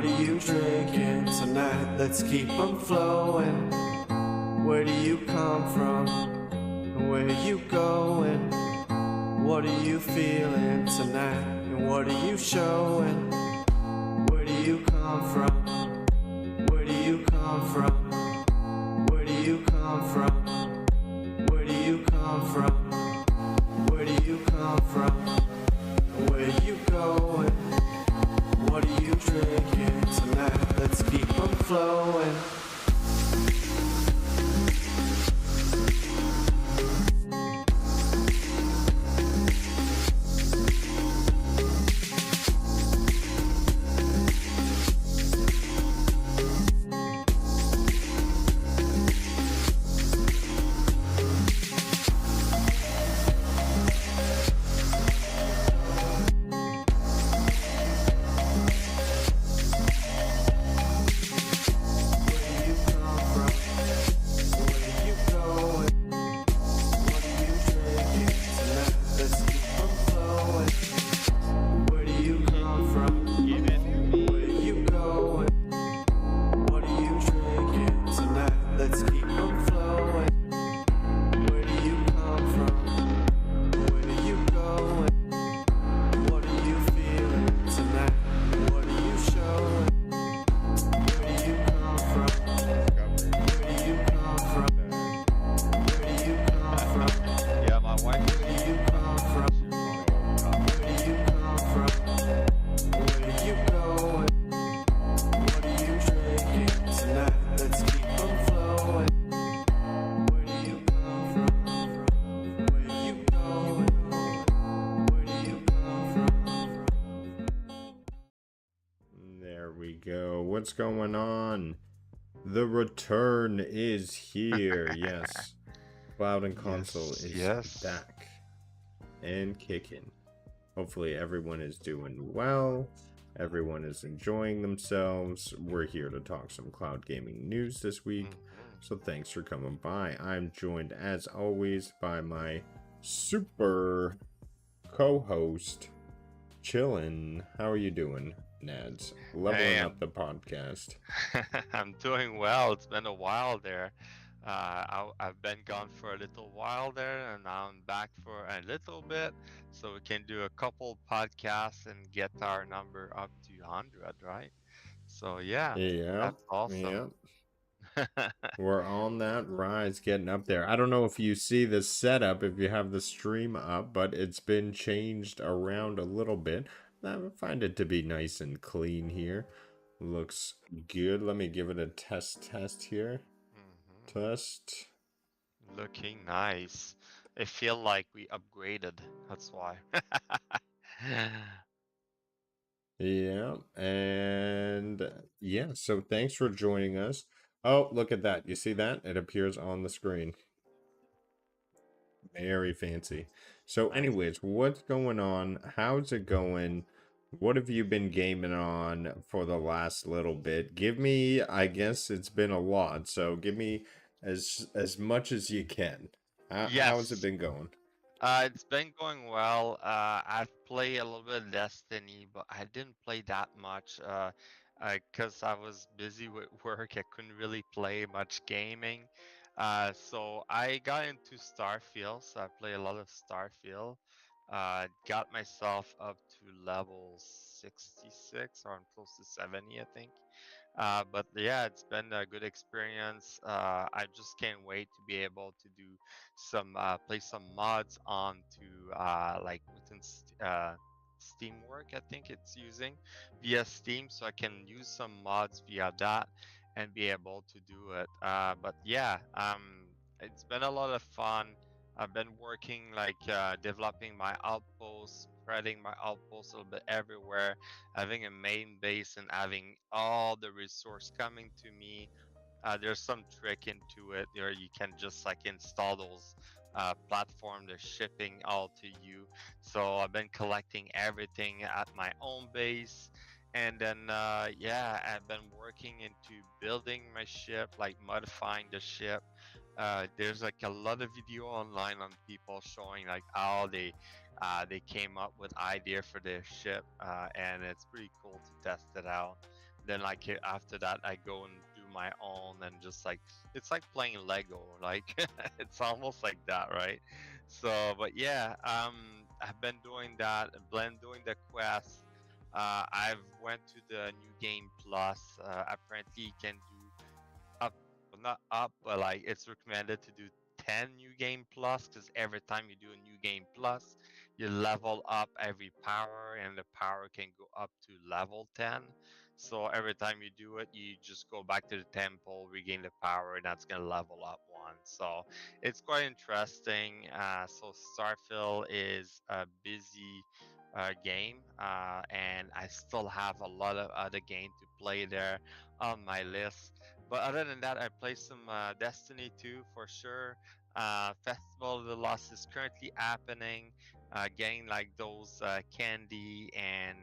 What are you drinking tonight? Let's keep them flowing. Where do you come from? Where are you going? What are you feeling tonight? And what are you showing? Where do you come from? Where do you come from? Where do you come from? Where do you come from? Where do you come from? Where are you going? What are you drinking tonight? Let's keep them flowing. What's going on? The return is here. Yes, Cloud&Console is back and kicking. Hopefully everyone is doing well. Everyone is enjoying themselves. We're here to talk some cloud gaming news this week. So thanks for coming by. I'm joined as always by my super co-host, Chillin'. How are you doing, Nads? Leveling up the podcast. I'm doing well. It's been a while there. I've been gone for a little while there, and now I'm back for a little bit, so we can do a couple podcasts and get our number up to 100, right? So yeah, that's awesome. We're on that rise, getting up there. I don't know if you see the setup, if you have the stream up, but it's been changed around a little bit. I find it to be nice and clean here. Looks good. Let me give it a test here. Test. Looking nice. I feel like we upgraded. That's why. Yeah, and yeah, so thanks for joining us. Oh, look at that. You see that? It appears on the screen. Very fancy. So anyways, what's going on? How's it going? What have you been gaming on for the last little bit? Give me, I guess it's been a lot, so give me as much as you can. How has it been going? It's been going well. I've played a little bit of Destiny, but I didn't play that much because I was busy with work. I couldn't really play much gaming. So I got into Starfield, so I play a lot of Starfield. Got myself up to level 66, or I'm close to 70, I think. But yeah, it's been a good experience. I just can't wait to be able to do some play some mods onto like within Steamwork, I think it's using via Steam, so I can use some mods via that and be able to do it. But yeah, it's been a lot of fun. I've been working like developing my outposts, spreading my outposts a little bit everywhere, having a main base and having all the resource coming to me. There's some trick into it where you can just like install those platform, they're shipping all to you. So I've been collecting everything at my own base. And then yeah, I've been working into building my ship, like modifying the ship. There's like a lot of video online on people showing like how they came up with idea for their ship, and it's pretty cool to test it out. then like after that I go and do my own and just like it's like playing Lego, like it's almost like that, right? So but yeah, I've been doing that, been doing the quest. I've went to the new game plus. Apparently you can do up, well, not up, but like it's recommended to do 10 new game plus, because every time you do a new game plus, you level up every power, and the power can go up to level 10. So every time you do it, you just go back to the temple, regain the power, and that's gonna level up one. So it's quite interesting. So Starfield is a busy game, and I still have a lot of other game to play there on my list. But other than that, I play some Destiny 2 for sure. Festival of the Lost is currently happening. Getting like those candy and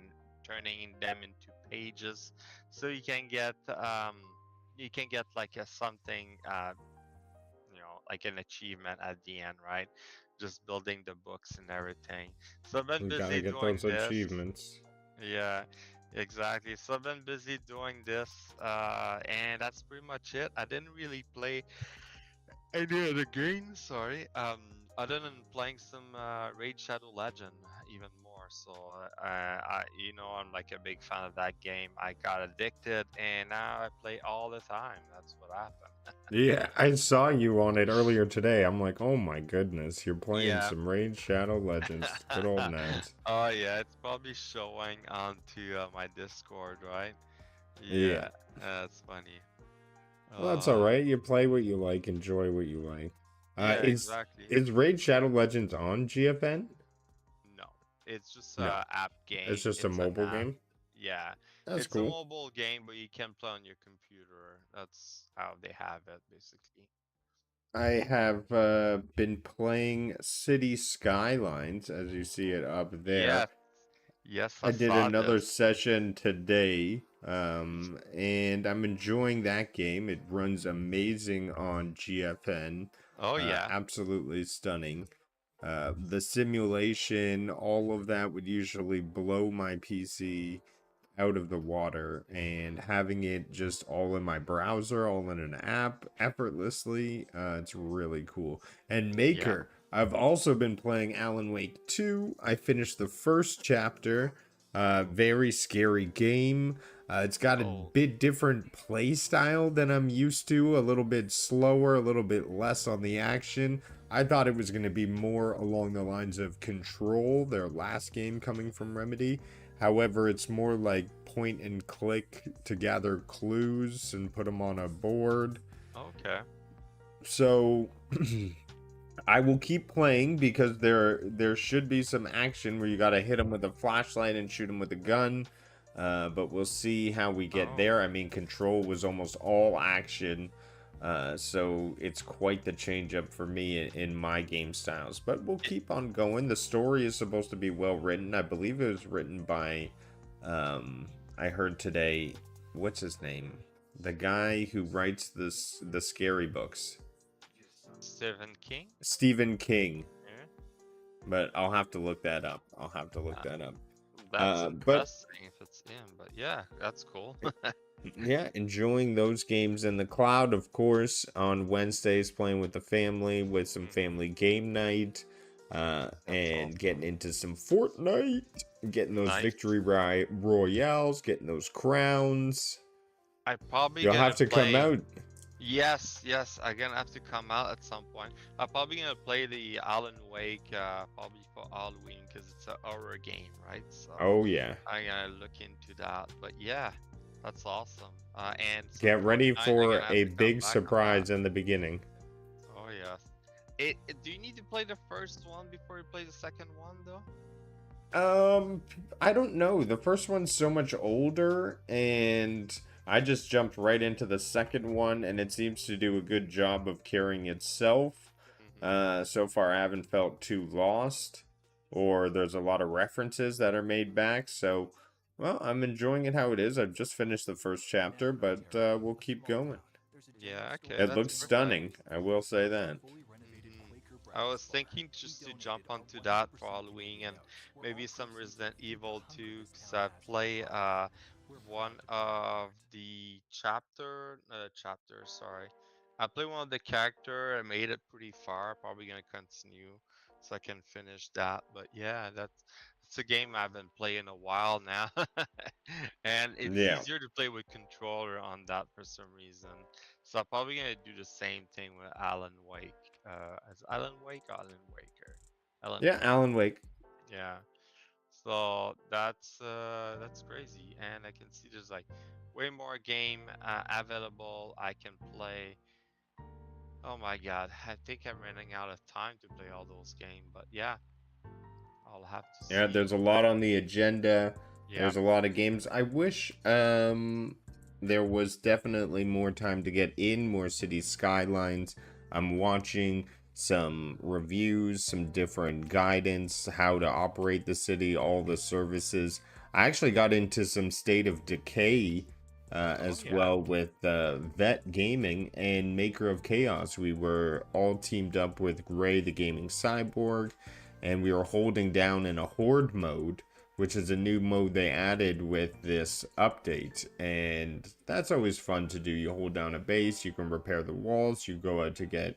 turning them into pages, so you can get like a something like an achievement at the end, right? Just building the books and everything. So I've been We gotta busy get doing those this. achievements. Yeah, exactly. So I've been busy doing this, and that's pretty much it. I didn't really play any other games, sorry. Other than playing some Raid Shadow Legend, even more. So I'm like a big fan of that game. I got addicted, and now I play all the time. That's what happened. Yeah, I saw you on it earlier today. I'm like, oh my goodness, you're playing Yeah. some Raid Shadow Legends. Good old Nads. Oh yeah, it's probably showing onto my Discord, right? Yeah. Yeah, that's funny. Well, that's Uh, alright. You play what you like, enjoy what you like. yeah, Is exactly. is Raid Shadow Legends on GFN? No, it's just No. a app It's game. just a It's an mobile app. game? Yeah, That's it's a cool. mobile game, but you can play on your computer. That's how they have it, basically. I have been playing City Skylines, as you see it up there. Yes, yes, I I did saw another this. session today, and I'm enjoying that game. It runs amazing on GFN. Oh yeah, Absolutely stunning. The simulation, all of that would usually blow my PC out of the water, and having it just all in my browser, all in an app effortlessly, it's really cool. And yeah. Maker, I've also been playing Alan Wake 2. I finished the first chapter. Very scary game. It's got a Oh, bit different play style than I'm used to, a little bit slower, a little bit less on the action. I thought it was going to be more along the lines of Control, their last game coming from Remedy. However, it's more like point and click to gather clues and put them on a board. okay. So I will keep playing because there should be some action where you got to hit them with a flashlight and shoot them with a gun. But we'll see how we get Oh, there. I mean, Control was almost all action. So it's quite the change up for me in my game styles. But we'll keep on going. The story is supposed to be well written. I believe it was written by, I heard today, what's his name? The guy who writes the scary books. Stephen King. Stephen King. Yeah. But I'll have to look that up. I'll have to look Uh, that up. that's But interesting if it's him, but yeah, that's cool. yeah, enjoying those games in the cloud, of course, on Wednesdays, playing with the family, with some Mhm. family game night, That's and getting awesome. into some Fortnite, getting those Nice. victory royales, getting those crowns. I'm probably You'll have gonna to come play. out. Yes, yes, I'm gonna have to come out at some point. I'm probably gonna play the Alan Wake, probably for Halloween, because it's a horror game, right? So Oh, yeah. I'm gonna look into that. But yeah, that's awesome. And some Get ready Fortnite, I'm for gonna have a to come big back on that. surprise in the beginning. Oh yes. Do you need to play the first one before you play the second one, though? I don't know. The first one's so much older, and I just jumped right into the second one, and it seems to do a good job of carrying itself. Mm-hmm. So far, I haven't felt too lost, or there's a lot of references that are made back. So, well, I'm enjoying it how it is. I've just finished the first chapter, but we'll keep going. Yeah, okay, It that's looks perfect. stunning, I will say that. I was thinking just to jump onto that for Halloween and maybe some Resident Evil 2, because I play one of the chapter, sorry. I played one of the character. I made it pretty far. Probably gonna continue so I can finish that. But yeah, that's a game I've been playing a while now, and it's Yeah. easier to play with controller on that for some reason. So I'm probably gonna do the same thing with Alan Wake. As Alan Wake, or Alan Waker, Alan Yeah, Wake. Alan Wake. Yeah. So that's crazy, and I can see there's like way more game available I can play. Oh my god, I think I'm running out of time to play all those games, but yeah, I'll have to Yeah, see. there's a lot on the agenda. Yeah, There's a lot of games. I wish there was definitely more time to get in more city skylines. I'm watching some reviews, some different guidance, how to operate the city, all the services. I actually got into some State of Decay oh as yeah, well with Vet Gaming and Maker of Chaos. We were all teamed up with Gray the Gaming Cyborg, and we were holding down in a horde mode, which is a new mode they added with this update, and that's always fun to do. You hold down a base, you can repair the walls, you go out to get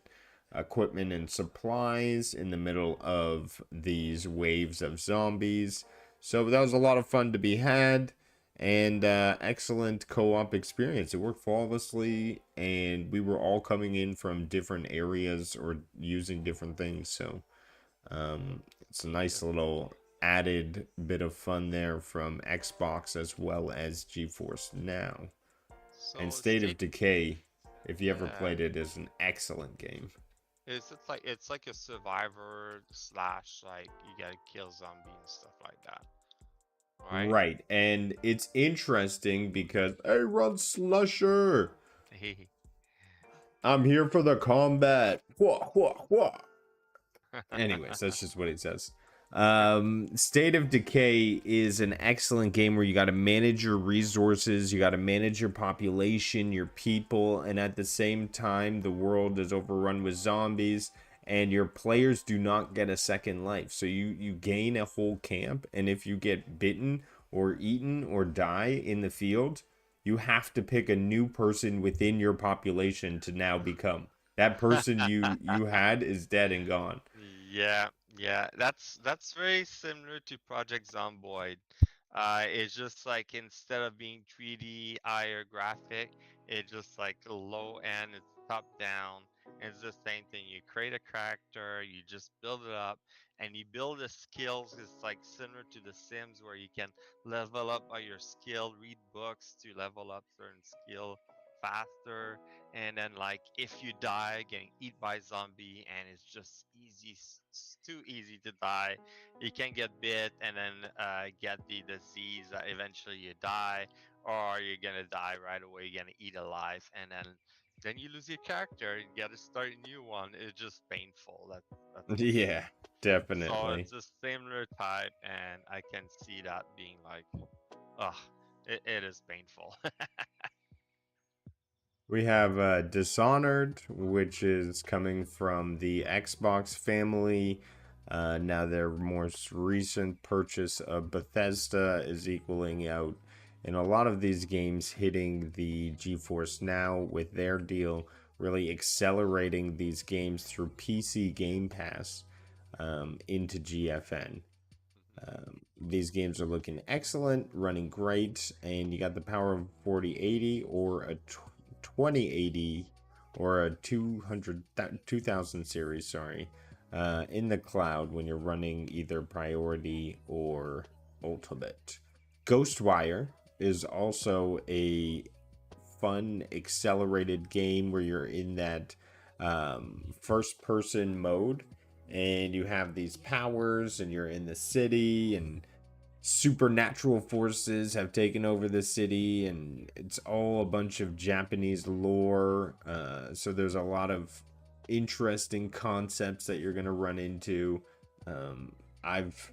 equipment and supplies in the middle of these waves of zombies. So that was a lot of fun to be had, and excellent co-op experience. It worked flawlessly, and we were all coming in from different areas or using different things, so it's a nice yes. little added bit of fun there from Xbox as well as GeForce Now. And So State of state, Decay, if you ever yeah, played it, is an excellent game. it's like a survivor slash like you gotta kill zombie and stuff like that, right? Right, and it's interesting because, hey, run Slusher! I'm here for the combat! Whoa, whoa, whoa! Anyways, that's just what it says. State of Decay is an excellent game where you got to manage your resources, you got to manage your population, your people, and at the same time, the world is overrun with zombies, and your players do not get a second life. So you gain a whole camp, and if you get bitten or eaten or die in the field, you have to pick a new person within your population to now become. That person you had is dead and gone. Yeah, yeah, that's very similar to Project Zomboid. It's just like instead of being 3D higher graphic, it's just like low end, it's top down. It's the same thing. You create a character, you just build it up, and you build the skills. It's like similar to The Sims, where you can level up by your skill, read books to level up certain skill faster, and then like if you die getting eat by zombie and it's just easy, it's too easy to die, you can get bit and then get the disease that eventually you die, or you're gonna die right away, you're gonna eat alive, and then you lose your character, you gotta start a new one. It's just painful. That's the thing. Yeah, So definitely. it's a similar type, and I can see that being like, ugh, it is painful. We have Dishonored, which is coming from the Xbox family. Now, their most recent purchase of Bethesda is equaling out in a lot of these games hitting the GeForce Now with their deal, really accelerating these games through PC Game Pass into GFN. These games are looking excellent, running great, and you got the power of 4080 or a 2080 or a 2000 series, sorry, in the cloud when you're running either priority or ultimate. Ghostwire is also a fun accelerated game where you're in that first person mode and you have these powers and you're in the city and supernatural forces have taken over the city and it's all a bunch of Japanese lore, so there's a lot of interesting concepts that you're going to run into. um, i've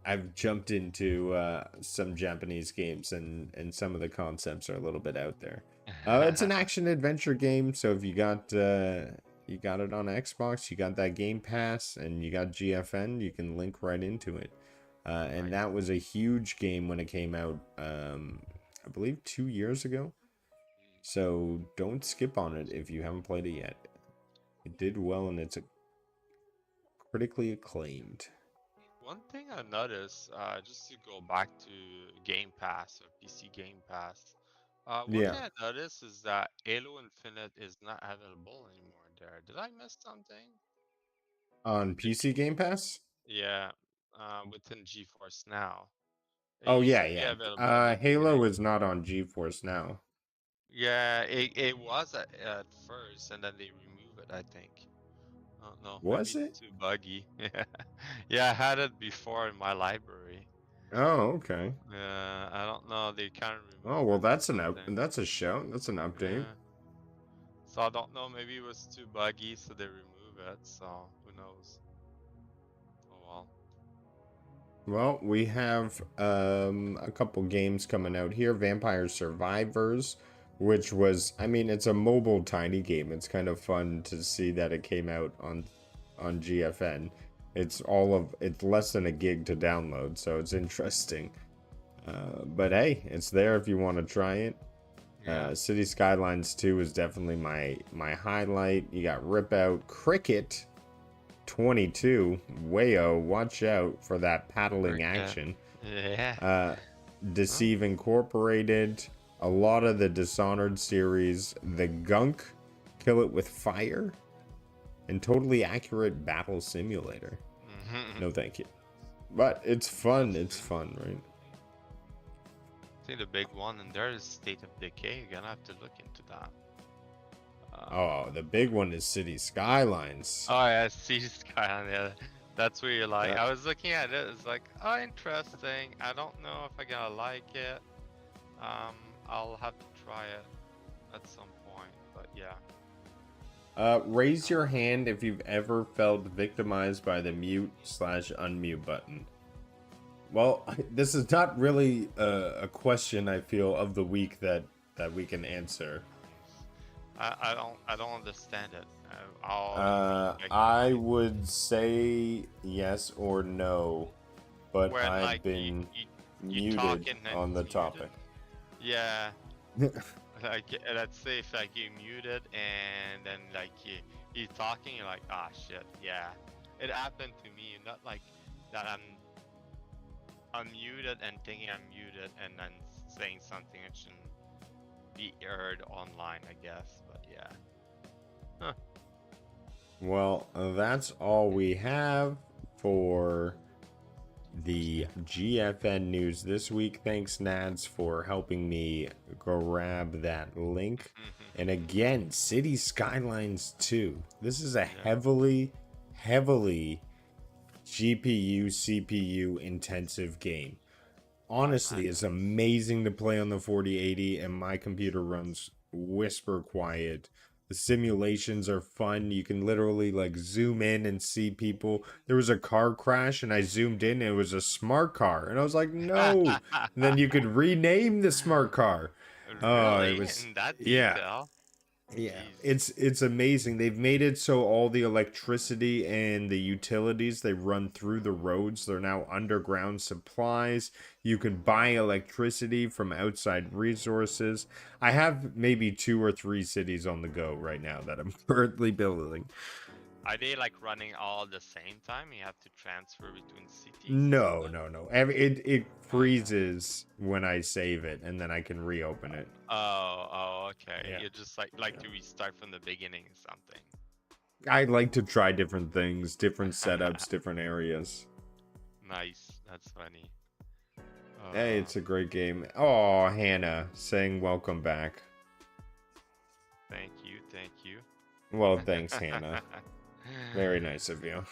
I've jumped into some Japanese games, and some of the concepts are a little bit out there. It's an action adventure game, so if you got it on Xbox, you got that Game Pass, and you got GFN, you can link right into it. And Nice. that was a huge game when it came out I believe 2 years ago. So don't skip on it if you haven't played it yet. It did well and it's critically acclaimed. One thing I noticed, just to go back to Game Pass or PC Game Pass, one Yeah. thing I noticed is that Halo Infinite is not available anymore there. Did I miss something? On PC Game Pass? Yeah, within GeForce Now. It Oh used yeah, to be yeah. available in the Halo beginning. is not on GeForce now. Yeah, it was at first, and then they remove it, I think. I don't know, maybe Was it's it? too buggy. Yeah, yeah, I had it before in my library. Oh, okay. Yeah, I don't know, they kind of Oh, remove well it or that's something. that's a show. That's an update. Yeah, so I don't know, maybe it was too buggy, so they remove it. So who knows? Oh well. Well, we have a couple games coming out here. Vampire Survivors, which was, I mean, it's a mobile tiny game. It's kind of fun to see that it came out on GFN. It's less than a gig to download, so it's interesting. But hey, it's there if you want to try it. Yeah. City Skylines 2 is definitely my highlight. You got Rip Out, Cricket 22, Wayo, watch out for that paddling action. Yeah. Deceive Incorporated, a lot of the Dishonored series, The Gunk, Kill It With Fire, and Totally Accurate Battle Simulator. No thank you. But it's fun, it's fun, right? I think the big one in there is State of Decay. You're gonna have to look into that. Oh, the big one is City Skylines. Oh yeah, Sea Sky. Yeah, that's where you're like. Yeah. I was looking at it. It's like, oh, interesting. I don't know if I'm gonna like it. I'll have to try it at some point. But yeah. Raise your hand if you've ever felt victimized by the mute/unmute button. Well, this is not really a question, I feel, of the week that we can answer. I don't understand it. I would say yes or no, but when I've like been you muted talking and on the it's muted. topic. Yeah. Like let's say if like you muted and then like you talking, you're like, ah shit, yeah. It happened to me, not like that I'm unmuted and thinking I'm muted and then saying something that shouldn't be heard online, I guess. But yeah. Huh. Well, that's all we have for the GFN news this week. Thanks, Nads, for helping me grab that link. And again, City Skylines 2. This is a heavily GPU, CPU intensive game. Honestly, it's amazing to play on the 4080, and my computer runs whisper quiet. The simulations are fun. You can literally like zoom in and see people. There was a car crash and I zoomed in and it was a smart car. And I was like, no. And then you could rename the smart car. Really? It was, In that yeah. detail? Yeah, Jeez. it's amazing. They've made it so all the electricity and the utilities they run through the roads. They're now underground supplies. You can buy electricity from outside resources. I have maybe 2 or 3 cities on the go right now that I'm currently building. Are they like running all at the same time? You have to transfer between cities? No. It freezes when I save it, and then I can reopen it. Oh, okay. Yeah. You just like to restart from the beginning or something. I like to try different things, different setups, different areas. Nice. That's funny. Hey, it's a great game. Oh, Hannah saying welcome back. Thank you. Well, thanks, Hannah. Very nice of you.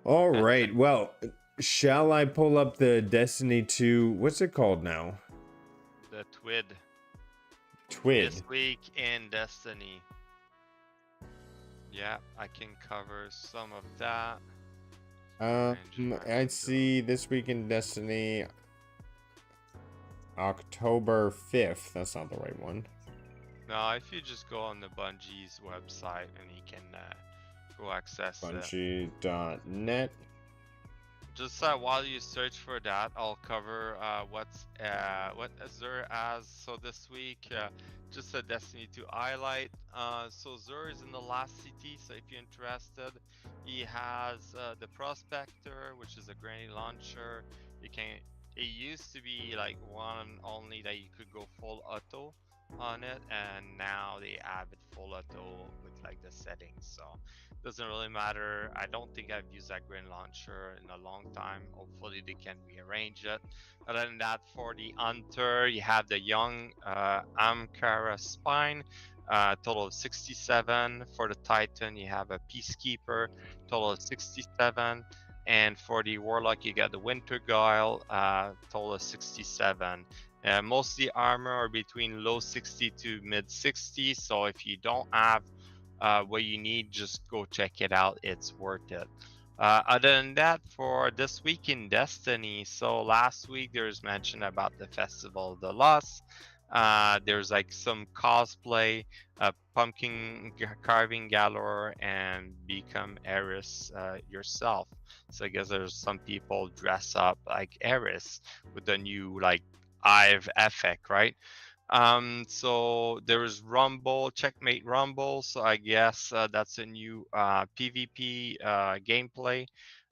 All right. Well, shall I pull up the Destiny 2? What's it called now? The TWID. TWID. This week in Destiny. Yeah, I can cover some of that. I'd see this week in Destiny October 5th. That's not the right one. No, if you just go on the Bungie's website and you can go access it. Bungie.net. just while you search for that, I'll cover what Azure has. So this week, just a Destiny 2 highlight. So Azure is in the last city. So if you're interested, he has the Prospector, which is a grenade launcher. You can. It used to be like one only that you could go full auto on it, and now they have it full auto with like the settings. So doesn't really matter. I don't think I've used that grenade launcher in a long time. Hopefully they can rearrange it. Other than that, for the Hunter, you have the young Amkara Spine, total of 67. For the Titan, you have a Peacekeeper, total of 67. And for the Warlock, you got the Winter Guile, total of 67. Most of the armor are between low 60 to mid 60. So if you don't have what you need, just go check it out. It's worth it. Other than that, for this week in Destiny, so last week there was mention about the Festival of the Lost. There's like some cosplay, pumpkin carving galore, and become Eris yourself. So I guess there's some people dress up like Eris with the new like Ive effect, right? So there's Rumble, Checkmate Rumble. So I guess that's a new PvP gameplay,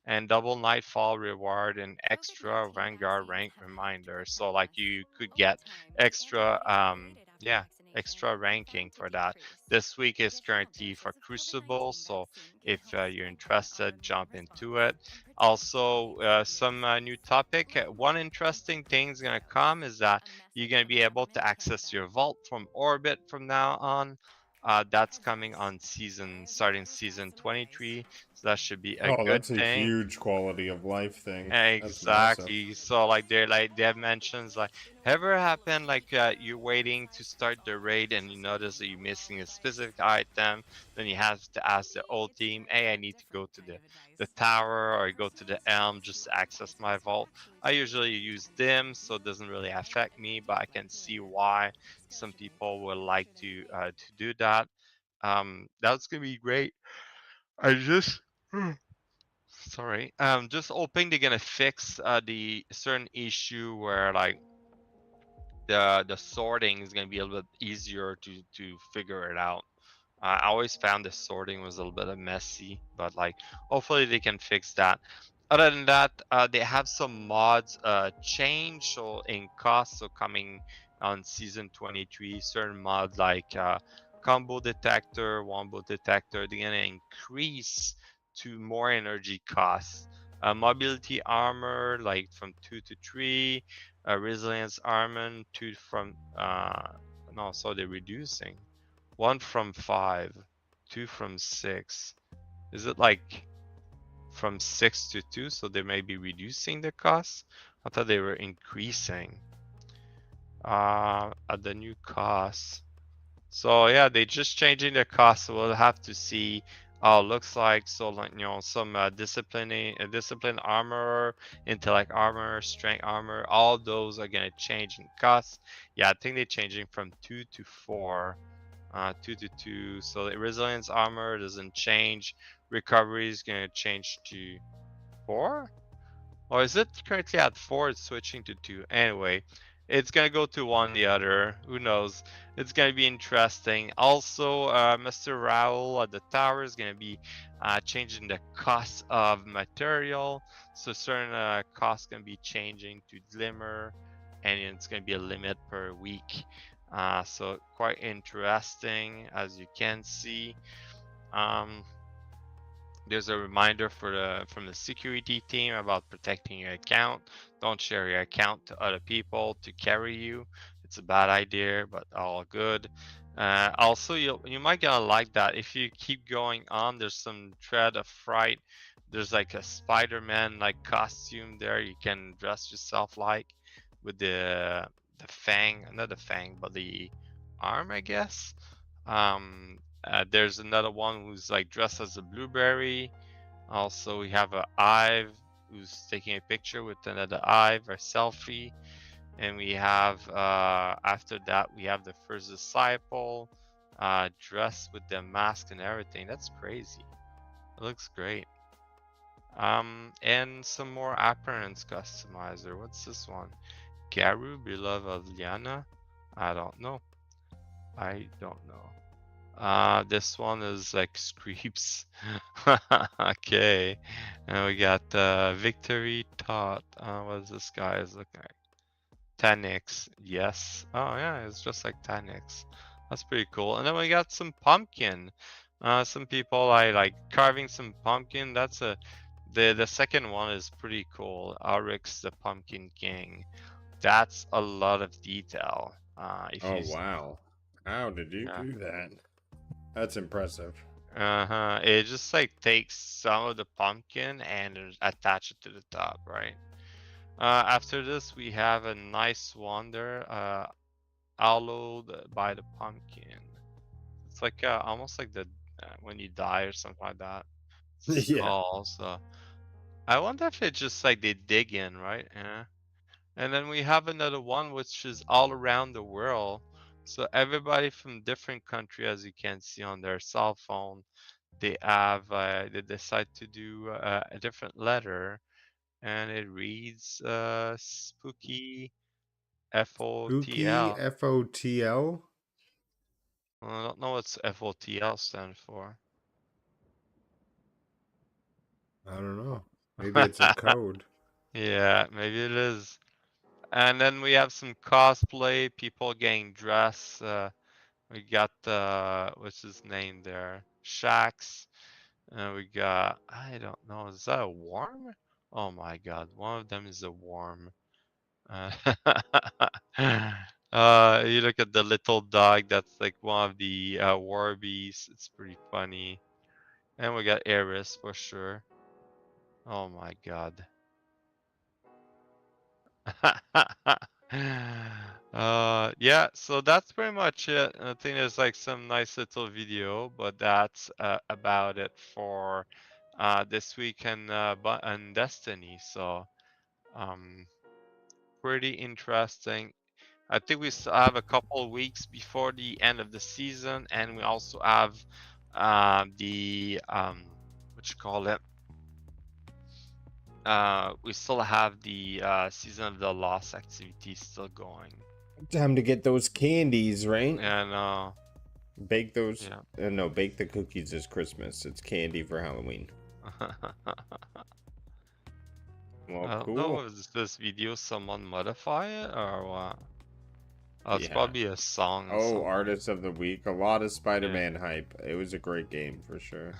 and double Nightfall reward and extra Vanguard rank reminder. So like you could get extra yeah, extra ranking for that. This week is currently for Crucible, so if you're interested, jump into it. Also, some new topic. One interesting thing is gonna come is that you're going to be able to access your vault from orbit from now on. That's coming on starting season 23. So that should be a Oh, good that's a thing. huge quality of life thing. That's massive. Exactly. So like they have mentions like ever happened like you're waiting to start the raid and you notice that you're missing a specific item, then you have to ask the whole team, hey, I need to go to the tower or go to the elm just to access my vault. I usually use dim, so it doesn't really affect me, but I can see why some people would like to do that. That's gonna be great. I just sorry. Just hoping they're gonna fix the certain issue where like the sorting is gonna be a little bit easier to figure it out. I always found the sorting was a little bit messy, but like hopefully they can fix that. Other than that, they have some mods change so in cost. So coming on season 23, certain mods like combo detector, wombo detector, they're gonna increase to more energy costs. Mobility armor like from 2 to 3, resilience armor 2 from no, so they're reducing. 1 from 5, 2 from 6. Is it like from 6 to 2? So they may be reducing the cost. I thought they were increasing at the new cost. So yeah, they just changing the cost. So we'll have to see. Looks like so like some discipline armor, intellect armor, strength armor. All those are gonna change in cost. Yeah, I think they're changing from 2 to 4. 2 to 2. So the resilience armor doesn't change. Recovery is going to change to 4? Or is it currently at 4? It's switching to 2. Anyway, it's going to go to one the other. Who knows? It's going to be interesting. Also, Mr. Raoul at the tower is going to be changing the cost of material. So certain costs can be changing to Glimmer. And it's going to be a limit per week. So quite interesting, as you can see. There's a reminder from the security team about protecting your account. Don't share your account to other people to carry you. It's a bad idea, but all good. Also, you might gonna like that if you keep going on. There's some thread of fright. There's like a Spider-Man like costume there. You can dress yourself like with the fang, not the fang, but the arm, I guess. There's another one who's like dressed as a blueberry. Also, we have a Ive who's taking a picture with another Ive, or selfie. And we have, after that, we have the first disciple dressed with the mask and everything. That's crazy. It looks great. And some more appearance customizer. What's this one? Garu, beloved of Liana? I don't know. This one is like Screeps. Okay. And we got Victory Tot. What is this guy is looking like? 10x. Yes. Oh yeah, it's just like 10x. That's pretty cool. And then we got some pumpkin. Some people like carving some pumpkin. That's the second one is pretty cool. Arix the Pumpkin King. That's a lot of detail. If Oh you wow. How did you do that? That's impressive. It just like takes some of the pumpkin and attach it to the top, right? After this, we have a nice wonder, hallowed by the pumpkin. It's like almost like the when you die or something like that. Yeah. Skull. So I wonder if it's just like they dig in, right? Yeah. And then we have another one which is all around the world. So everybody from different country, as you can see on their cell phone, they decide to do a different letter, and it reads spooky Spooky FOTL. FOTL? I don't know what's FOTL stand for. I don't know. Maybe it's a code. Yeah, maybe it is. And then we have some cosplay, people getting dressed. We got what's his name there? Shax. And we got, I don't know, is that a worm? Oh my god, one of them is a worm. Uh, you look at the little dog, that's like one of the Warbies. It's pretty funny. And we got Eris for sure. Oh my god. Yeah, so that's pretty much it. I think there's like some nice little video, but that's about it for this week and Destiny. So pretty interesting. I think we still have a couple weeks before the end of the season, and we also have the what you call it. We still have the season of the lost activity still going. Time to get those candies, right? And Bake those. yeah. No, bake the cookies is Christmas. It's candy for Halloween. Well, I don't know, cool. is this video someone modify it or what? Oh, it's Yeah. probably a song or Oh, something. Artist of the Week. A lot of Yeah. Spider-Man hype. It was a great game for sure.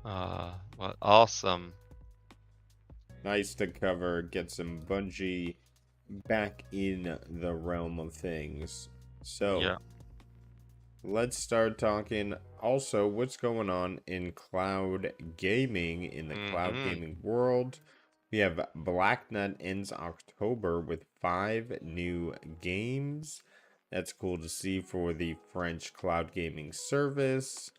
Well, awesome. Nice to cover. Get some Bungie back in the realm of things. So, Yeah. let's start talking also what's going on in cloud gaming, in the cloud gaming world. We have Blacknut ends October with 5 new games. That's cool to see for the French cloud gaming service.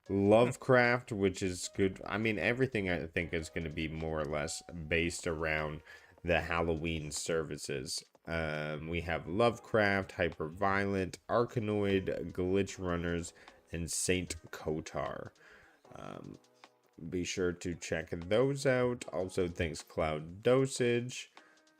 Lovecraft, which is good. I mean, everything I think is going to be more or less based around the Halloween services. We have Lovecraft, Hyperviolent, Arkanoid, Glitch Runners, and Saint Kotar. Be sure to check those out. Also, thanks Cloud Dosage.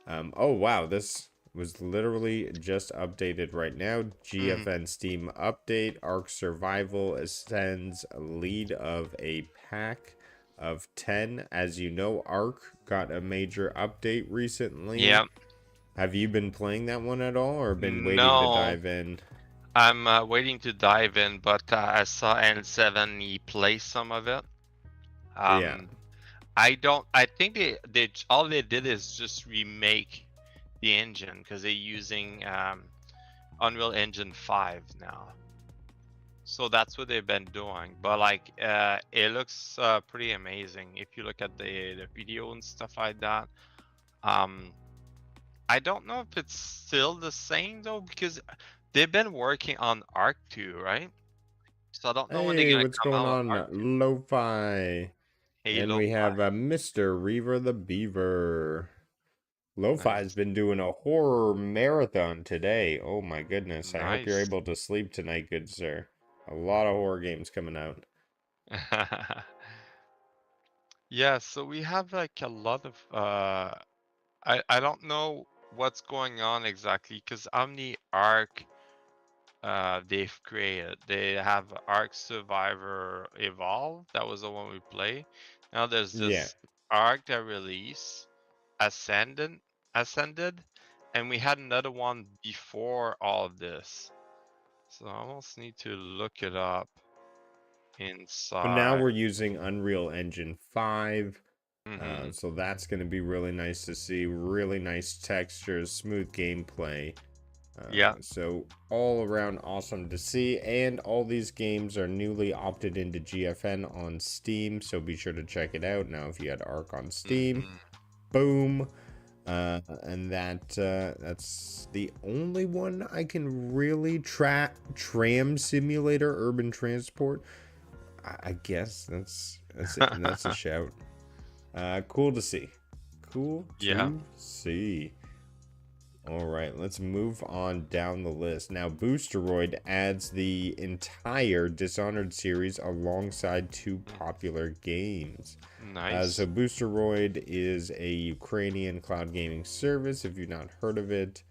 Oh wow, this was literally just updated right now. GFN Steam update. Ark Survival ascends lead of a pack of 10. As you know, Ark got a major update recently. Yeah. Have you been playing that one at all, or been waiting to No, dive in? I'm waiting to dive in, but I saw N7 he play some of it. Yeah. I think they all they did is just remake the engine because they're using Unreal Engine 5 now. So that's what they've been doing. But like it looks pretty amazing if you look at the video and stuff like that. I don't know if it's still the same though, because they've been working on Arc 2, right? So I don't know when they're Hey, gonna what's come going out with on, Arc 2. Lo-Fi? Hey, And we Lo-Fi. have Mr. Reaver the Beaver. Lo-Fi's Nice. been doing a horror marathon today. Oh my goodness. I hope you're Nice. able to sleep tonight, good sir. A lot of horror games coming out. Yeah, so we have like a lot of I don't know what's going on exactly because Omni Arc they've created. They have Arc Survivor Evolve. That was the one we play. Now there's Yeah. this Arc that release Ascendant Ascended, and we had another one before all of this. So I almost need to look it up But now inside. we're using Unreal Engine 5. Mm-hmm. So that's going to be really nice to see. Really nice textures, smooth gameplay. Yeah. So all around awesome to see. And all these games are newly opted into GFN on Steam. So be sure to check it out. Now, if you had Arc on Steam, Mm-hmm. boom. And that's the only one I can really tram simulator urban transport. I guess that's it. And that's a shout. Cool to see. Cool Yeah. to see. All right, let's move on down the list. Now, Boosteroid adds the entire Dishonored series alongside two popular games. So, Nice. Boosteroid is a Ukrainian cloud gaming service, if you've not heard of it.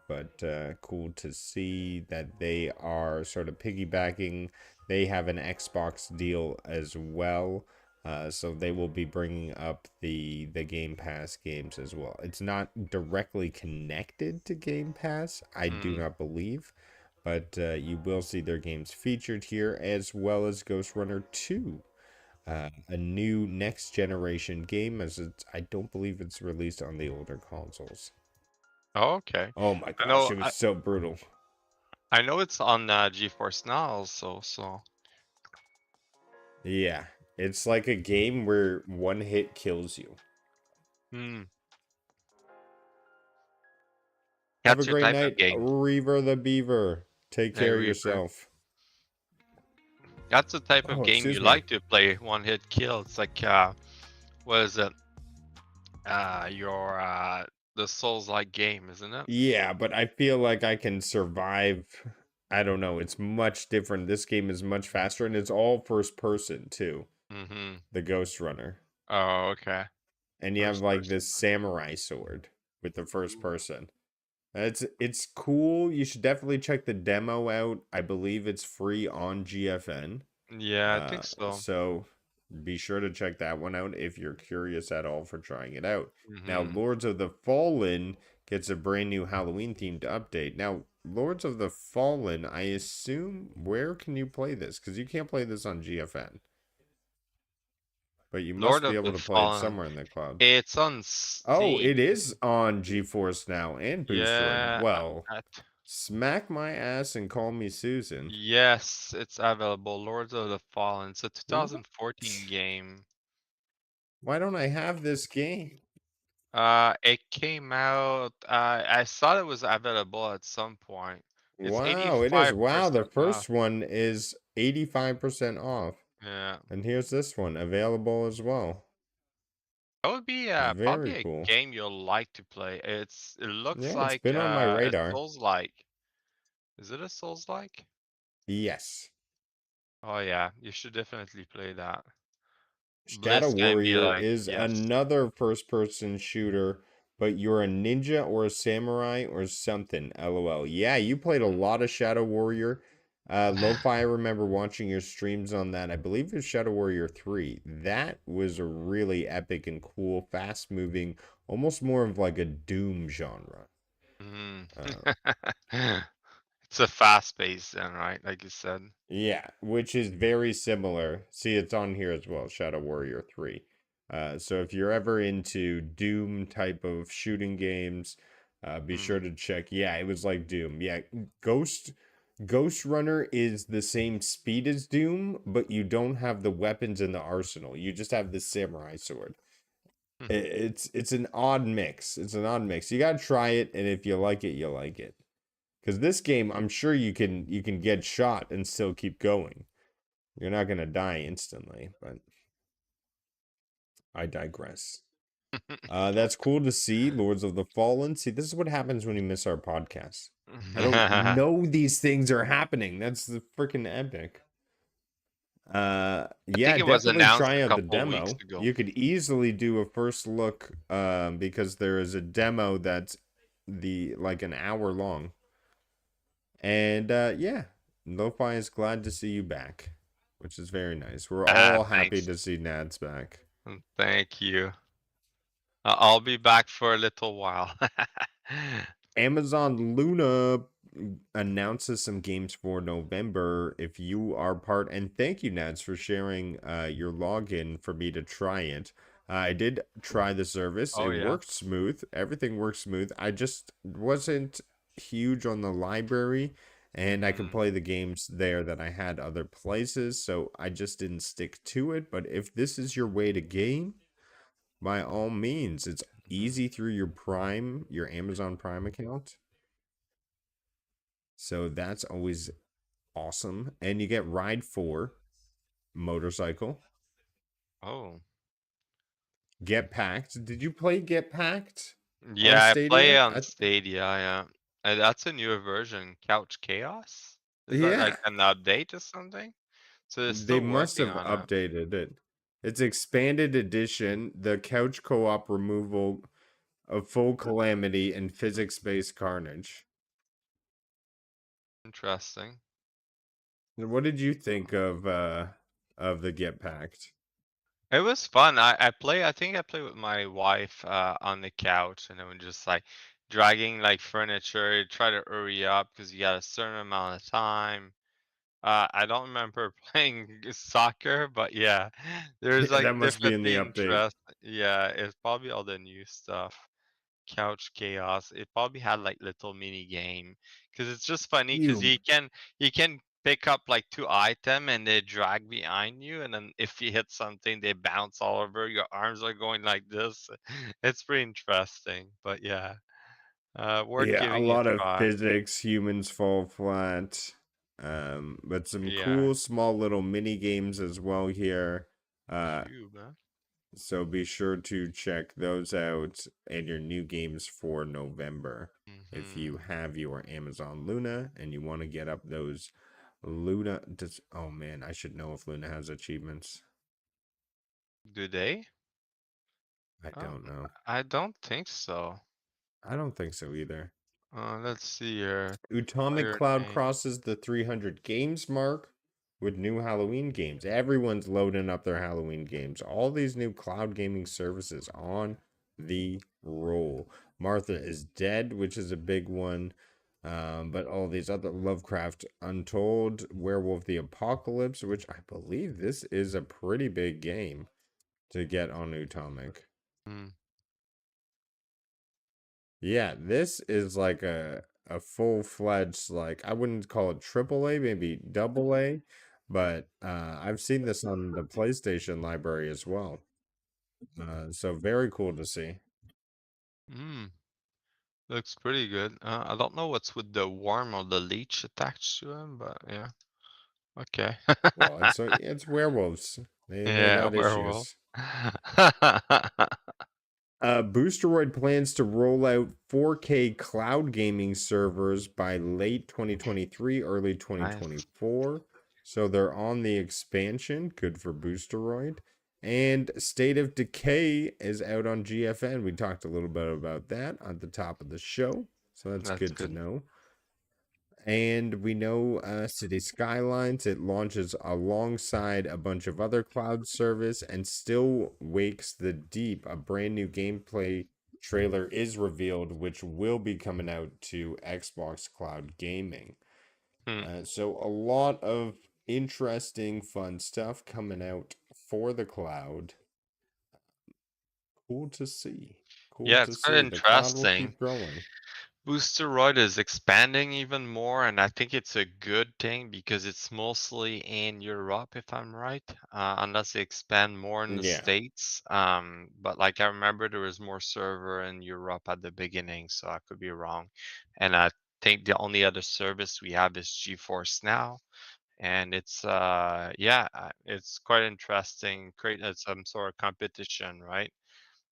But cool to see that they are sort of piggybacking. They have an Xbox deal as well. So they will be bringing up the Game Pass games as well. It's not directly connected to Game Pass, I do Mm. not believe, but you will see their games featured here, as well as Ghost Runner 2, a new next generation game, as I don't believe it's released on the older consoles. Oh, okay. Oh my I gosh, know it was so brutal. I know it's on GeForce now also, so Yeah, it's like a game where one hit kills you. hmm. Have a That's your great type of night, game. Reaver the Beaver. Take Hey care of Reaper. yourself. That's the type of Oh, game you excuse me. like to play, one hit kill. It's like what is it? Your the Souls like game, isn't it? Yeah, but I feel like I can survive. I don't know. It's much different. This game is much faster, and it's all first person, too. Mm-hmm. The Ghost Runner. Oh, okay. And you have First like person. this samurai sword with the first person. It's cool. You should definitely check the demo out. I believe it's free on GFN. Yeah, I think so. So be sure to check that one out if you're curious at all for trying it out. Now, Mm-hmm. Lords of the Fallen gets a brand new Halloween themed update. Now, Lords of the Fallen, I assume, where can you play this? Because you can't play this on GFN, but you Lord must be of able the to play it Fallen. somewhere in the cloud. It's on Oh, Steam. it is on GeForce now and Boosteroid. Yeah. Well, smack my ass and call me Susan. Yes, it's available. Lords of the Fallen. It's a What? 2014 game. Why don't I have this game? It came out. I thought it was available at some point. It's Wow, it is. Wow, the 85% off. first one is 85% off. Yeah, And here's this one available as well. that would be Very probably a cool. game you'll like to play. It looks Yeah, it's like been on my a radar. Souls-like. Is it a Souls-like? Yes. Oh yeah, you should definitely play that. Shadow Bliss gonna be Warrior like, is yes. another first person shooter, but you're a ninja or a samurai or something. LOL. Yeah, you played a lot of Shadow Warrior. Lo-Fi, I remember watching your streams on that. I believe it was Shadow Warrior 3. That was a really epic and cool, fast moving, almost more of like a Doom genre. Mm. Uh, It's a fast pace then, right? Like you said. Yeah, which is very similar. See, it's on here as well, Shadow Warrior 3. So if you're ever into Doom type of shooting games, be sure Mm. to check. Yeah, it was like Doom. Yeah, Ghost Runner is the same speed as Doom, but you don't have the weapons in the arsenal. You just have the samurai sword. It's an odd mix. It's an odd mix. You gotta try it, and if you like it, you like it. Because this game, I'm sure you can get shot and still keep going. You're not gonna die instantly, but I digress. That's cool to see, Lords of the Fallen. See, this is what happens when you miss our podcast. I don't know these things are happening. That's the freaking epic. I think Yeah, it was definitely announced try a out the couple weeks demo. ago. You could easily do a first look because there is a demo that's like an hour long. And yeah, Lo-Fi is glad to see you back, which is very nice. We're Ah, all happy thanks. to see Nads back. Thank you. I'll be back for a little while. Amazon Luna announces some games for November if you are part. And thank you, Nads, for sharing your login for me to try it. I did try the service. Oh It yeah. worked smooth. Everything worked smooth. I just wasn't huge on the library, and I could Mm, play the games there that I had other places, so I just didn't stick to it. But if this is your way to game, by all means, it's mhm. easy through your Amazon Prime account. So that's always awesome. And you get Ride 4 motorcycle. Oh. Get Packed. Did you play Get Packed on Yeah, I play Stadia? on Stadia, yeah. And that's a newer version, Couch Chaos? Is that like Yeah. an update or something? So they're They still must working have on it. updated it. It's expanded edition, the couch co-op removal of full calamity and physics-based carnage. Interesting. What did you think of the Get Packed? It was fun. I think I play with my wife on the couch and then we're just like dragging like furniture, try to hurry up because you got a certain amount of time. I don't remember playing soccer, but yeah, there's like That must be in the definitely update. interest. Yeah, it's probably all the new stuff. Couch Chaos. It probably had like little mini game because it's just funny because You you can pick up like two item and they drag behind you, and then if you hit something, they bounce all over. Your arms are going like this. It's pretty interesting, but yeah, worth Yeah, a giving a lot of try. physics, humans fall flat. But some Yeah, cool small little mini games as well here. Uh, few, man. so be sure to check those out and your new games for November. If you Hmm. have your Amazon Luna and you want to get up those Luna, oh man, I should know if Luna has achievements. Do they? I Um, don't know. I don't think so. I don't think so either. Let's see here. Atomic Player Cloud name. crosses the 300 games mark with new Halloween games. Everyone's loading up their Halloween games. All these new cloud gaming services on the roll. Martha is Dead, which is a big one. But all these other Lovecraft Untold, Werewolf the Apocalypse, which I believe this is a pretty big game to get on Atomic. Hmm. Yeah, this is like a full-fledged like I wouldn't call it triple A, maybe double A, but I've seen this on the PlayStation library as well. So very cool to see. Hmm. Looks pretty good. I don't know what's with the worm or the leech attached to him, but yeah. Okay. Well, it's werewolves. They Yeah, got werewolf. issues. Boosteroid plans to roll out 4K cloud gaming servers by late 2023, early Nice. 2024. So they're on the expansion. Good for Boosteroid. And State of Decay is out on GFN. We talked a little bit about that at the top of the show. So that's That's good to good. know. And we know City Skylines, it launches alongside a bunch of other cloud service and still wakes the deep. A brand new gameplay trailer is revealed, which will be coming out to Xbox Cloud Gaming. Hmm. So a lot of interesting, fun stuff coming out for the cloud. Cool to see. Cool Yeah, to it's quite see. The cloud will interesting. keep growing. Boosteroid is expanding even more, and I think it's a good thing because it's mostly in Europe, if I'm right, unless they expand more in the Yeah. States. But like I remember there was more server in Europe at the beginning, so I could be wrong. And I think the only other service we have is GeForce now, and it's yeah, it's quite interesting. Create some sort of competition, right?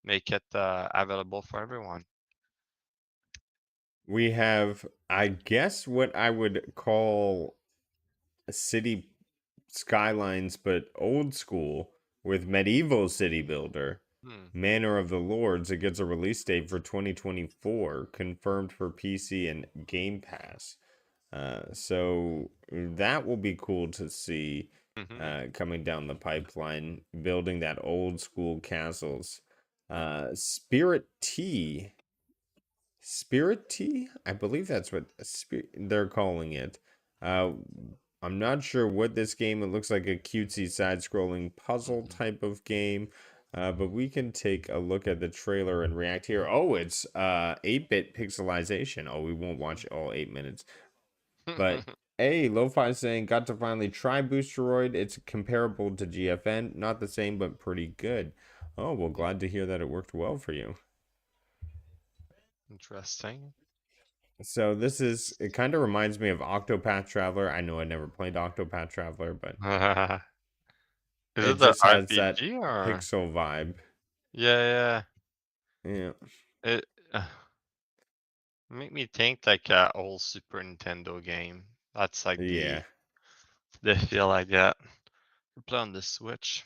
Make it available for everyone. We have, I guess, what I would call city Skylines, but old school with medieval city builder. Hmm. Manor of the Lords. It gets a release date for 2024, confirmed for PC and Game Pass. So that will be cool to see Mm-hmm. coming down the pipeline, building that old school castles. Spirit Tea. Spirit Tea? I believe that's what they're calling it. Uh, I'm not sure what this game. It looks like a cutesy side-scrolling puzzle Mm-hmm. type of game. But we can take a look at the trailer and react here. Oh, it's 8-bit pixelization. Oh, we won't watch all 8 minutes. But hey, Lo-Fi saying got to finally try Boosteroid. It's comparable to GFN, not the same, but pretty good. Oh, well, glad to hear that it worked well for you. Interesting. So this is, it kind of reminds me of Octopath Traveler. I know I never played Octopath Traveler, but Is it it the just has that RPG or? pixel vibe. Yeah, Yeah. yeah. It make me think like a old Super Nintendo game. That's like Yeah. the feel I get. Play on the Switch.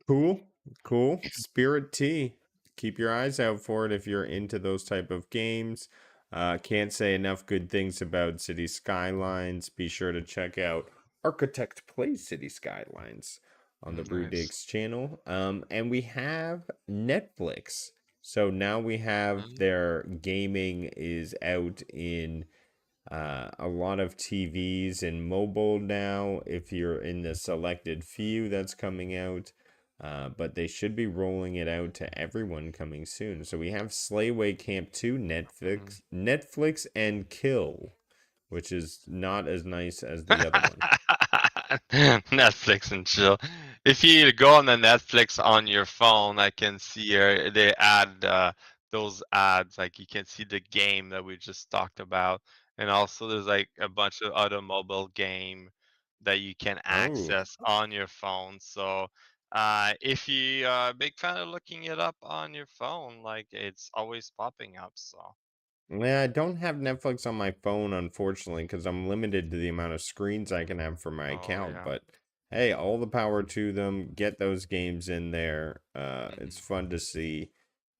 Cool. Cool. Spirit Tea. Keep your eyes out for it if you're into those type of games. Can't say enough good things about City Skylines. Be sure to check out Architect Plays City Skylines on the Nice. Brewdigs channel. And we have Netflix. So now we have Mm. their gaming is out in a lot of TVs and mobile now, if you're in the selected few that's coming out. But they should be rolling it out to everyone coming soon. So we have Slayway Camp 2, Mhm. Netflix and Kill, which is not as nice as the other one. Netflix and chill. If you go on the Netflix on your phone, I can see here they add those ads. Like you can see the game that we just talked about, and also there's like a bunch of other mobile game that you can Oh, access on your phone. So if you are a big fan of looking it up on your phone, like it's always popping up. So. yeah, I don't have Netflix on my phone, unfortunately, because I'm limited to the amount of screens I can have for my Oh account. yeah. But hey, all the power to them. Get those games in there. It's Hmm. fun to see,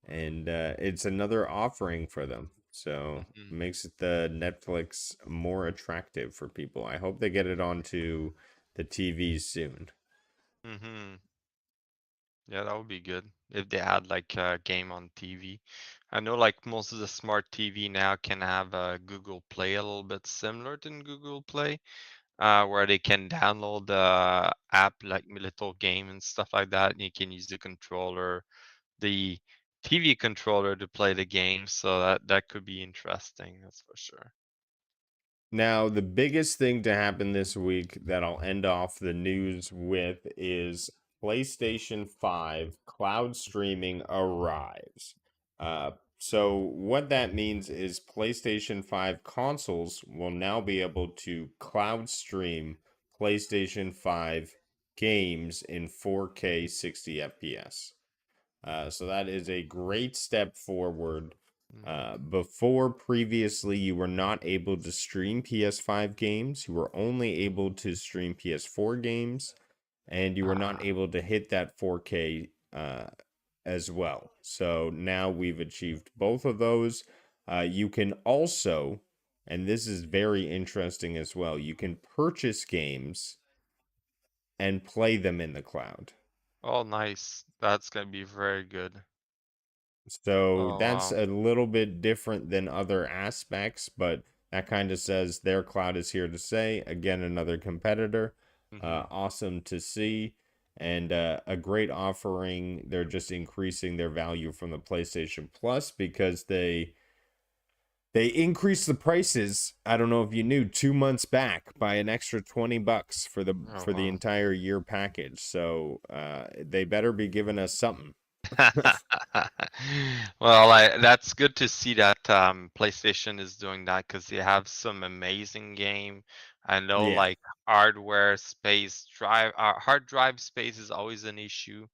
and it's another offering for them. So Hmm. makes it the Netflix more attractive for people. I hope they get it onto the TVs soon. Hmm. Yeah, that would be good if they had like a game on TV. I know like most of the smart TV now can have Google Play a little bit similar to Google Play, where they can download the app like little game and stuff like that, and you can use the controller, the TV controller to play the game. So that could be interesting, that's for sure. Now, the biggest thing to happen this week that I'll end off the news with is PlayStation 5 cloud streaming arrives. So, what that means is PlayStation 5 consoles will now be able to cloud stream PlayStation 5 games in 4K 60 FPS. So that is a great step forward. Hmm. Before previously, you were not able to stream PS5 games. You were only able to stream PS4 games, and you were not Ah, able to hit that 4K as well. So now we've achieved both of those. You can also, and this is very interesting as well, you can purchase games and play them in the cloud. oh, nice. That's gonna be very good. So Oh that's wow. a little bit different than other aspects, but that kind of says their cloud is here to stay. Again, another competitor. Hmm. Awesome to see. And a great offering. They're just increasing their value from the PlayStation Plus because they increased the prices. I don't know if you knew 2 months back by an extra $20 for the Oh for the wow. entire year package. So they better be giving us something. Well, that's good to see that PlayStation is doing that because they have some amazing game. I know Yeah, like hardware space drive, hard drive space is always an issue.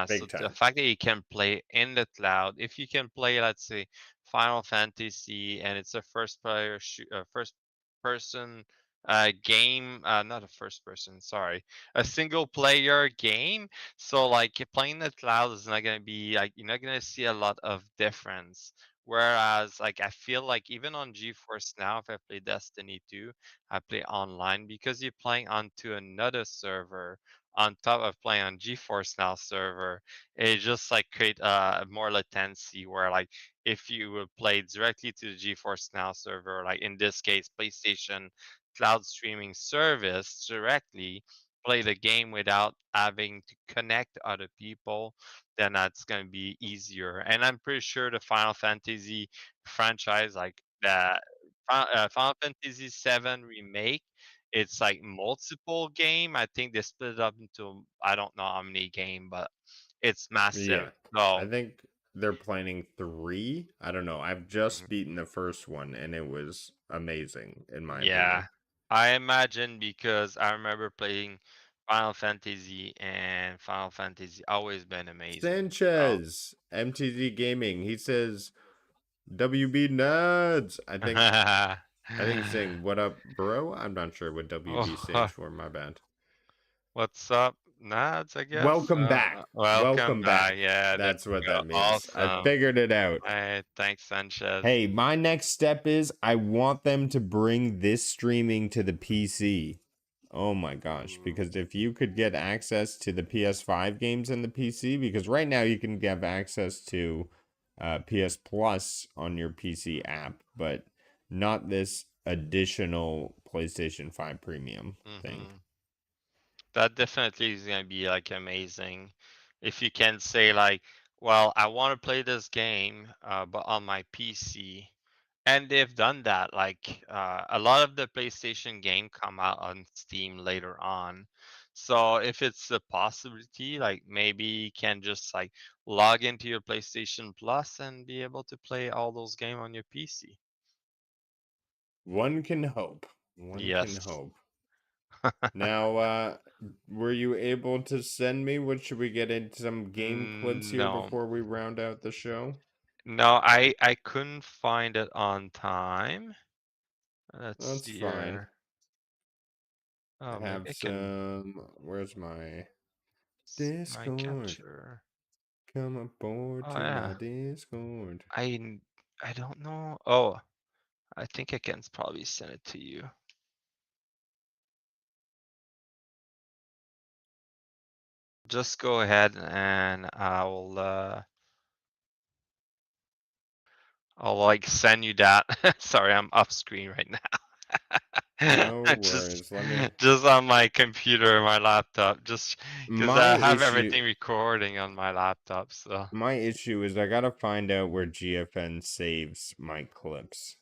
So big the time. fact that you can play in the cloud, if you can play, let's say, Final Fantasy, and it's a first person game, not a first person, sorry, a single player game. So like playing the cloud is not gonna be like, you're not gonna see a lot of difference. Whereas like I feel like even on GeForce now, if I play Destiny 2, I play online because you're playing onto another server on top of playing on GeForce now server. It just like create more latency where like if you would play directly to the GeForce now server, like in this case PlayStation cloud streaming service directly, play the game without having to connect to other people, then that's going to be easier. And I'm pretty sure the Final Fantasy franchise, like that Final Fantasy 7 remake, it's like multiple game. I think they split it up into I don't know how many game, but it's massive. Yeah. So I think they're planning 3. I don't know. I've just mhm. beaten the first one and it was amazing in my Yeah, opinion. I imagine because I remember playing Final Fantasy and Final Fantasy always been amazing. So Sanchez, MTZ Gaming. He says WB Nads. I think he's saying what up, bro? I'm not sure what WB stands oh, for, my bad. what's up, Nads? I guess. Welcome back. Welcome Welcome back. back. Yeah, there That's you what go. that means. I Awesome. figured it out. Hey, thanks, Sanchez. Hey, my next step is I want them to bring this streaming to the PC. Oh my gosh, Ooh. because if you could get access to the PS5 games in the PC, because right now you can have access to PS Plus on your PC app, but not this additional PlayStation 5 Premium thing. Mm-hmm. That definitely is gonna be like amazing if you can say like, well, I want to play this game, but on my PC. And they've done that. Like a lot of the PlayStation game come out on Steam later on. So if it's a possibility, like maybe you can just like log into your PlayStation Plus and be able to play all those games on your PC. One can hope. One can Yes. hope. Now, were you able to send me? What should we get into some game clips here No. before we round out the show? No, I couldn't find it on time. Let's That's see fine. here. Oh, I maybe have I can some. Where's my my Discord? capture. Come aboard Oh to yeah. my Discord. I don't know. Oh, I think I can probably send it to you. Just go ahead and I'll like send you that. Sorry, I'm off screen right now. No I worries. Let me. just on my computer, my laptop, just because My I have issue. everything recording on my laptop. So My issue is I gotta find out where GFN saves my clips.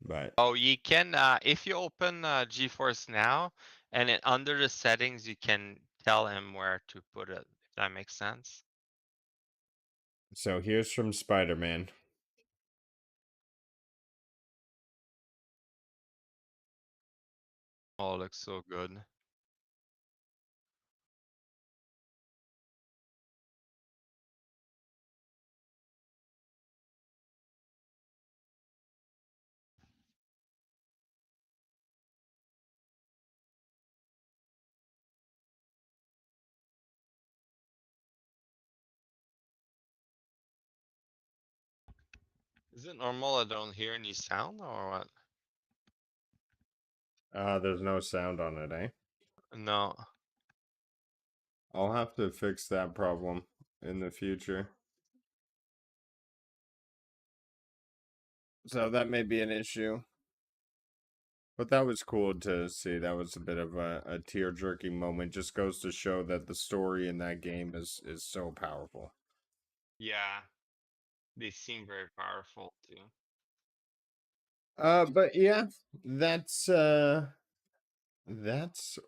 But oh, you can if you open GeForce now and under the settings, you can tell him where to put it. If that makes sense. so here's from Spider-Man. Oh, it looks so good. Is it normal I don't hear any sound or what? There's no sound on it, eh? No. I'll have to fix that problem in the future. So that may be an issue. But that was cool to see. That was a bit of a tear-jerking moment. Just goes to show that the story in that game is so powerful. Yeah, they seem very powerful too. But yeah, that's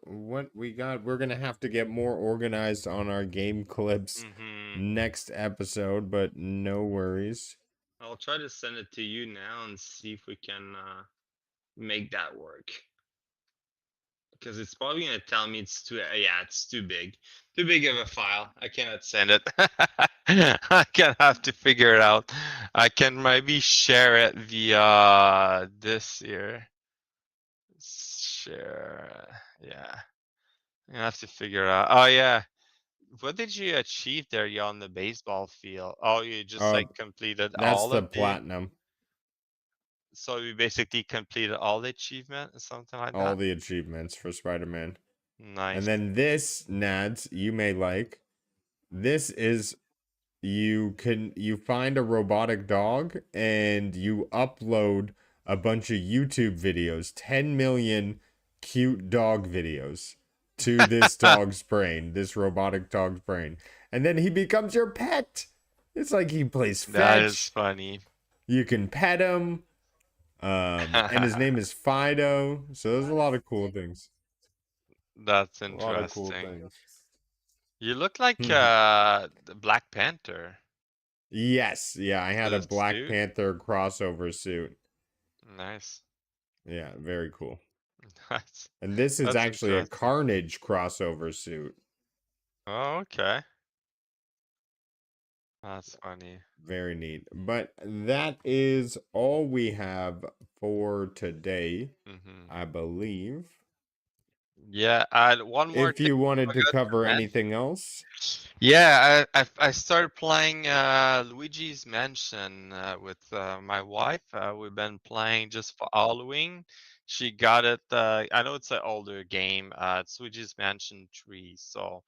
what we got. We're gonna have to get more organized on our game clips Mm-hmm. next episode, but no worries. I'll try to send it to you now and see if we can make that work. Because it's probably gonna tell me it's too yeah, it's too big of a file. I cannot send it. I can have to figure it out. I can maybe share it via this here. share. Yeah, I have to figure out. Oh yeah, what did you achieve there? You on the baseball field? Oh, you just Uh, like completed that's all the of the. platinum. So you basically completed all the achievement or something like All that. the achievements for Spider-Man. And Nice. then this, Nads, you may like. This is you find a robotic dog and you upload a bunch of YouTube videos, 10 million cute dog videos to this dog's brain, this robotic dog's brain. And then he becomes your pet. It's like he plays That is fetch. funny. You can pet him. And his name is Fido. So there's a lot of cool things. That's A lot of cool interesting. things. You look like the Black Panther. Yes, yeah, I had a The Black suit. Panther crossover suit. Nice. Yeah, very cool. That's And this is that's actually a interesting. Carnage crossover suit. Oh, okay. That's funny. Very neat. But that is all we have for today, Hmm. I believe. Yeah, one more If thing you I wanted to forgot to cover mention. anything else, Yeah, I started playing Luigi's Mansion with my wife. We've been playing just for Halloween. She got it. I know it's an older game. It's Luigi's Mansion 3. So,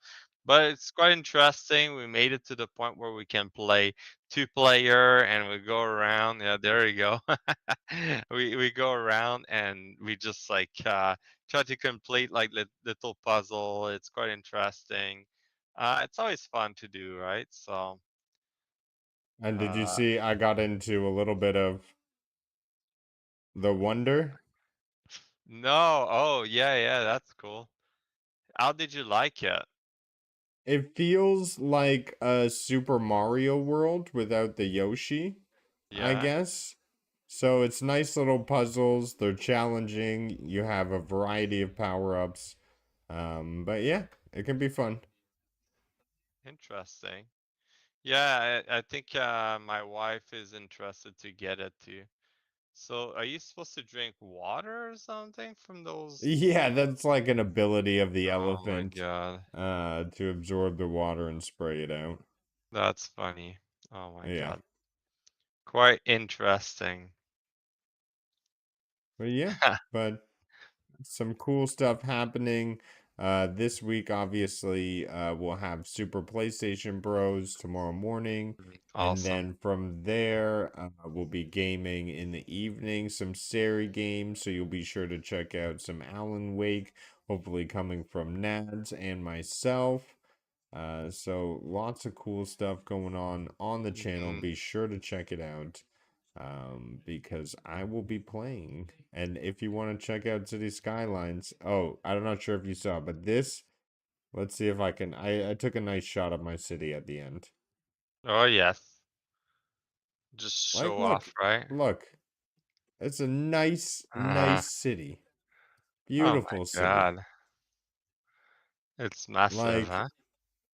but it's quite interesting. We made it to the point where we can play two-player, and we go around. Yeah, there you go. We go around and we just like try to complete like little puzzle. It's quite interesting. It's always fun to do, right? So, and did you uh, see I got into a little bit of the Wonder? no, oh yeah, yeah, that's cool. How did you like it? It feels like a Super Mario World without the Yoshi, I Yeah, guess. So it's nice little puzzles. They're challenging. You have a variety of power-ups. But yeah, it can be fun. interesting. Yeah, I think my wife is interested to get it too. So, are you supposed to drink water or something from those? Yeah, that's like an ability of the Oh my elephant, God, to absorb the water and spray it out. that's funny. Oh my Yeah. God, quite interesting. But yeah, but some cool stuff happening. This week, obviously, we'll have Super PlayStation Bros tomorrow morning. And Awesome. then from there, we'll be gaming in the evening, some Seri games. So you'll be sure to check out some Alan Wake, hopefully coming from Nads and myself. So lots of cool stuff going on the channel. Hmm. Be sure to check it out, because I will be playing. And if you want to check out City Skylines, oh, I'm not sure if you saw, but this, let's see if I can. I took a nice shot of my city at the end. Oh yes, just Like, show look, off, right? look, it's a nice, Uh, nice city, oh my beautiful city. God, it's massive, Like, huh?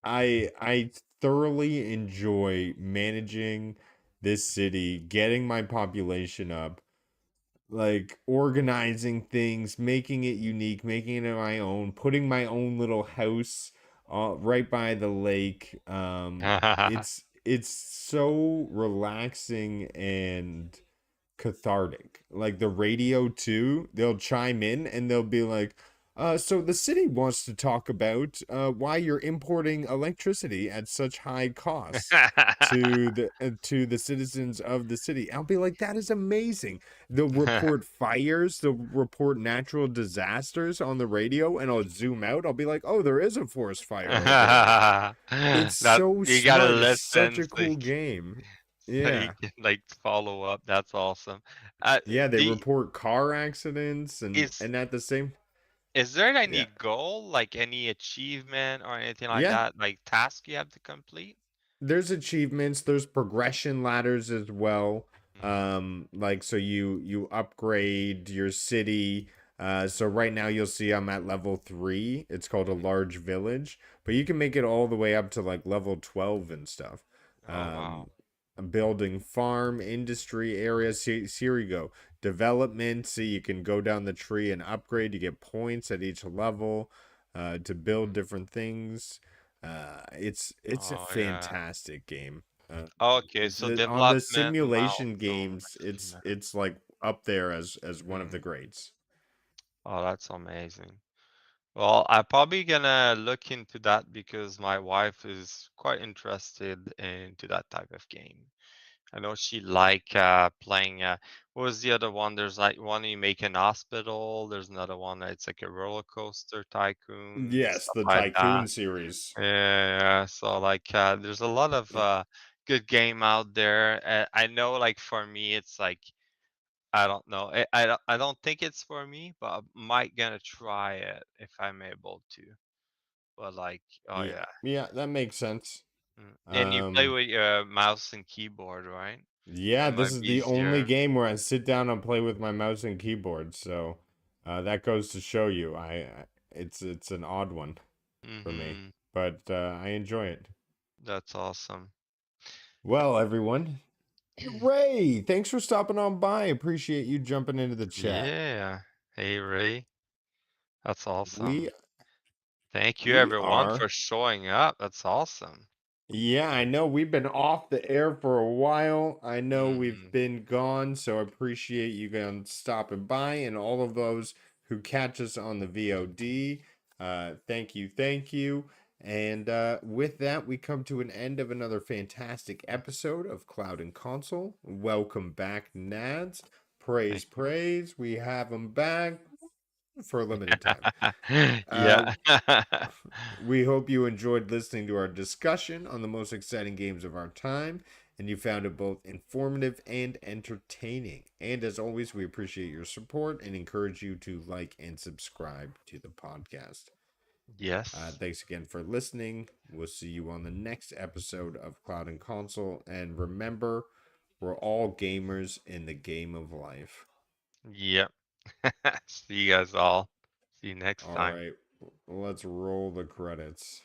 I thoroughly enjoy managing this city, getting my population up, like organizing things, making it unique, making it my own, putting my own little house right by the lake. It's so relaxing and cathartic. Like the radio too, they'll chime in and they'll be like, so the city wants to talk about why you're importing electricity at such high costs to the citizens of the city. I'll be like, that is amazing. They'll report fires, they'll report natural disasters on the radio, and I'll zoom out. I'll be like, oh, there is a forest fire over there. It's That so you gotta smart. It's such listen a cool game. so you Yeah. can like follow up. That's awesome. Yeah, they The report car accidents is and at the same is there any yeah. goal, like any achievement or anything like Yeah, that, like task you have to complete? there's achievements, there's progression ladders as well. Hmm. Like so you upgrade your city. So right now you'll see I'm at level 3. It's called a large village, but you can make it all the way up to like level 12 and stuff. Oh Um wow. building farm, industry areas. Here you go. Development, so you can go down the tree and upgrade. You get points at each level to build different things. It's a Oh yeah. fantastic game. Okay, so On the development simulation milestone games, achievement. it's like up there as one of the Mm. greats. Oh, that's amazing. Well, I'm probably gonna look into that because my wife is quite interested into that type of game. I know she like playing. What was the other one? There's like one you make an hospital. There's another one that's like a roller coaster tycoon, Yes, stuff the like Tycoon that. series. Yeah, so like there's a lot of good game out there. I know like for me it's like I don't know. I don't think it's for me, but I might gonna try it if I'm able to. But like, oh Yeah, yeah. yeah, that makes sense. And you play Um, with your mouse and keyboard, right? yeah, That this might is be the only easier. game where I sit down and play with my mouse and keyboard. So, that goes to show you, it's an odd one for me, Mm-hmm. but I enjoy it. That's awesome. Well, everyone, Ray, thanks for stopping on by. Appreciate you jumping into the chat. Yeah. Hey Ray. That's We awesome. Thank you we everyone are. for showing up. That's awesome. Yeah, I know we've been off the air for a while. I know we've Mm-hmm. been gone, so I appreciate you guys stopping by and all of those who catch us on the VOD. Thank you, thank you. And with that, we come to an end of another fantastic episode of Cloud and Console. Welcome back, Nads. Praise, Thank you. praise. We have them back for a limited time. Yeah. We hope you enjoyed listening to our discussion on the most exciting games of our time, and you found it both informative and entertaining. And as always, we appreciate your support and encourage you to like and subscribe to the podcast. Yes. Thanks again for listening. We'll see you on the next episode of Cloud and Console. And remember, we're all gamers in the game of life. Yep. See you guys all. See you next All time. right, let's roll the credits.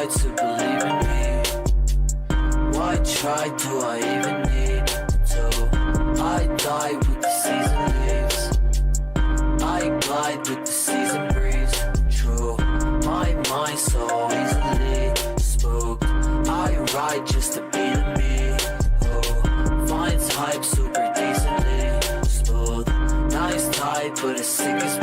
To believe in me. Why try? Do I even need to? I die with the season leaves. I glide with the season breeze. True, my mind so easily spooked. I ride just to be the me. Who finds hype super decently smooth. Nice type, but as sick as